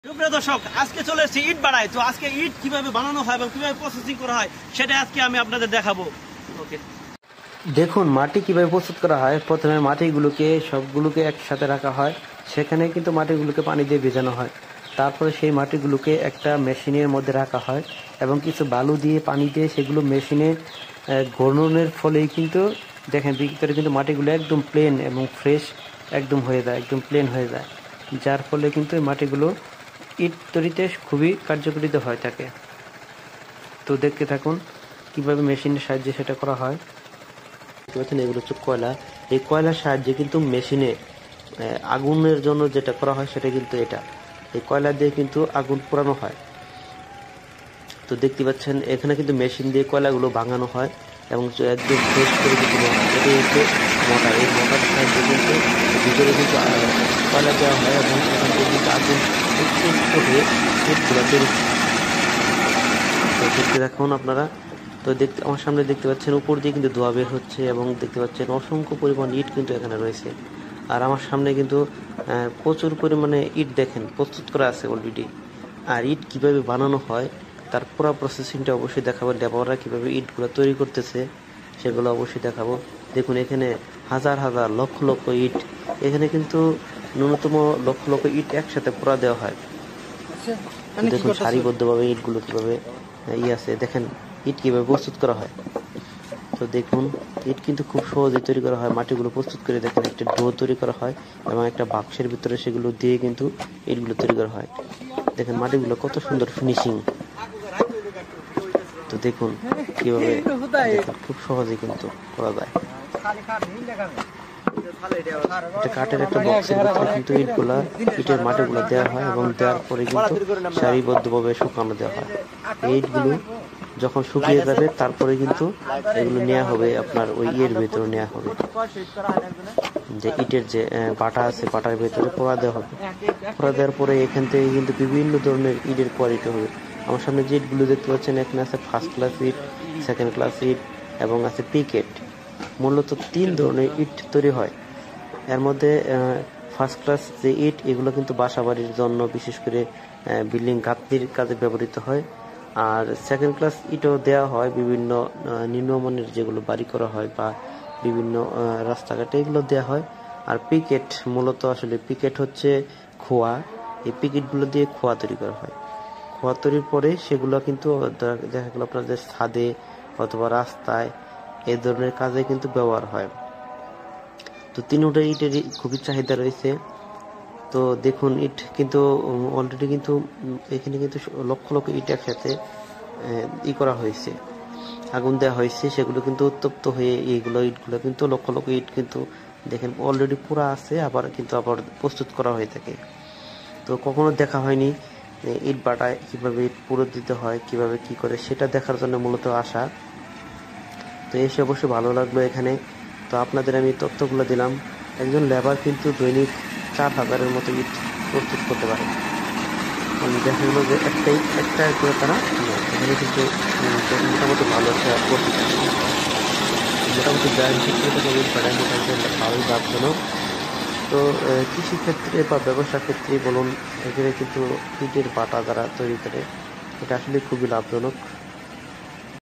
সুপ্রিয় দর্শক, আজকে চলে এসেছি ইট বাড়ায়। তো আজকে ইট কিভাবে বানানো হয় এবং কিভাবে প্রসেসিং করা হয় সেটা আজকে আমি আপনাদের দেখাবো। ওকে, দেখুন মাটি কিভাবে প্রস্তুত করা হয়। প্রথমে মাটিগুলোকে সবগুলোকে একসাথে রাখা হয়, সেখানে কিন্তু মাটিগুলোকে পানি দিয়ে ভেজানো হয়। তারপরে সেই মাটিগুলোকে একটা মেশিনের মধ্যে রাখা হয় এবং কিছু বালু দিয়ে পানি দিয়ে সেগুলো মেশিনে ঘূর্ণনের ফলেই কিন্তু দেখেন ভিতরে কিন্তু মাটিগুলো একদম প্লেন এবং ফ্রেশ একদম হয়ে যায়, একদম প্লেন হয়ে যায়, যার ফলে কিন্তু এই মাটিগুলো ইট তৈরিতে খুবই কার্যকরিত হয় থাকে। তো দেখতে থাকুন কিভাবে মেশিনের সাহায্যে সেটা করা হয়। এগুলো হচ্ছে কয়লা। এই কয়লার সাহায্যে কিন্তু মেশিনে আগুনের জন্য যেটা করা হয় সেটা কিন্তু এটা, এই কয়লা দিয়ে কিন্তু আগুন পোড়ানো হয়। তো দেখতে পাচ্ছেন এখানে কিন্তু মেশিন দিয়ে কয়লাগুলো ভাঙানো হয় এবং একদম ফ্রেশ করে কিন্তু এটাই হচ্ছে মোটর। এই মোটর সাহায্যে কিন্তু ভিতরে কিন্তু কয়লা দেওয়া হয় এবং এখান থেকে কিন্তু আগুন উঠে ইটগুলো তৈরি। তো দেখতে দেখুন আপনারা, তো দেখতে আমার সামনে দেখতে পাচ্ছেন উপর দিয়ে কিন্তু ধোঁয়া বের হচ্ছে এবং দেখতে পাচ্ছেন অসংখ্য পরিমাণ ইট কিন্তু এখানে রয়েছে। আর আমার সামনে কিন্তু প্রচুর পরিমাণে ইট দেখেন প্রস্তুত করা আছে অলরেডি। আর ইট কিভাবে বানানো হয় তার পুরো প্রসেসিংটা অবশ্যই দেখাবো। লেবাররা কিভাবে ইটগুলো তৈরি করতেছে সেগুলো অবশ্যই দেখাবো। দেখুন এখানে হাজার হাজার লক্ষ লক্ষ ইট, এখানে কিন্তু ন্যূনতম লক্ষ লক্ষ ইট একসাথে পোড়া দেওয়া হয়। দেখুন সারিবদ্ধভাবে ইটগুলো কিভাবে আছে, দেখেন ইট কিভাবে প্রস্তুত করা হয়। তো দেখুন ইট কিন্তু খুব সহজে তৈরি করা হয়। মাটিগুলো প্রস্তুত করে দেখেন একটা ডো তৈরি করা হয় এবং একটা বাক্সের ভিতরে সেগুলো দিয়ে কিন্তু ইটগুলো তৈরি করা হয়। দেখেন মাটিগুলো কত সুন্দর ফিনিশিং। তো দেখুন কিভাবে খুব সহজে কিন্তু করা যায়। এটা কাঠের একটা বক্সের ভিতরে কিন্তু ইটের মাটিগুলো দেওয়া হয় এবং দেওয়ার পরে কিন্তু সারিবদ্ধভাবে শুকানো দেওয়া হয়। এই ইটগুলো যখন শুকিয়ে যাবে তারপরে কিন্তু এগুলো নেওয়া হবে আপনার ওই ইয়ের ভিতরে নেওয়া হবে, যে ইটের যে বাটা আছে বাটার ভিতরে পোড়া দেওয়া হবে। পোড়া দেওয়ার পরে এখান থেকে কিন্তু বিভিন্ন ধরনের ইটের কোয়ালিটি হবে। আমার সামনে যে ইটগুলো দেখতে পাচ্ছেন এখানে আছে ফার্স্ট ক্লাস ইট, সেকেন্ড ক্লাস ইট এবং আছে পিকেট। মূলত 3 ধরনের ইট তৈরি হয়। এর মধ্যে ফার্স্ট ক্লাস যে ইট এগুলো কিন্তু বাসা বাড়ির জন্য বিশেষ করে বিল্ডিং গাঁথনির কাজে ব্যবহৃত হয়। আর সেকেন্ড ক্লাস ইটও দেওয়া হয় বিভিন্ন নিম্নমানের যেগুলো বাড়ি করা হয় বা বিভিন্ন রাস্তাঘাটে এগুলো দেওয়া হয়। আর পিকেট মূলত আসলে পিকেট হচ্ছে খোয়া। এই পিকেটগুলো দিয়ে খোয়া তৈরি করা হয়। খোয়া তৈরির পরে সেগুলো কিন্তু দেখা গেল আপনাদের ছাদে অথবা রাস্তায় এই ধরনের কাজে কিন্তু ব্যবহার হয়। তো 3টা ইটের খুবই চাহিদা রয়েছে। তো দেখুন ইট কিন্তু অলরেডি কিন্তু এখানে কিন্তু লক্ষ লক্ষ ইট একসাথে করা হয়েছে, আগুন দেওয়া হয়েছে, সেগুলো কিন্তু উত্তপ্ত হয়ে ইটগুলো কিন্তু লক্ষ লক্ষ ইট কিন্তু দেখেন অলরেডি পুরা আছে, আবার প্রস্তুত করা হয়ে থাকে। তো কখনো দেখা হয়নি ইট বাটায় কিভাবে ইট পুরো দিতে হয়, কিভাবে কি করে সেটা দেখার জন্য মূলত আসা। তো এসে অবশ্যই ভালো লাগলো এখানে। তো আপনাদের আমি তথ্যগুলো দিলাম। একজন লেবার কিন্তু দৈনিক 4000-এর মতো ইট প্রস্তুত করতে পারে। দেখা গেলো যে একটা করে তারা এখানে কিন্তু মোটামুটি ভালো একটা প্রফিট আছে, মোটামুটি ইট বাড়ায় মোটামুটি ভালোই লাভজনক। তো কৃষিক্ষেত্রে বা ব্যবসা ক্ষেত্রে বলুন, এখানে কিন্তু ইটের বাটা যারা তৈরি করে এটা আসলে খুবই লাভজনক।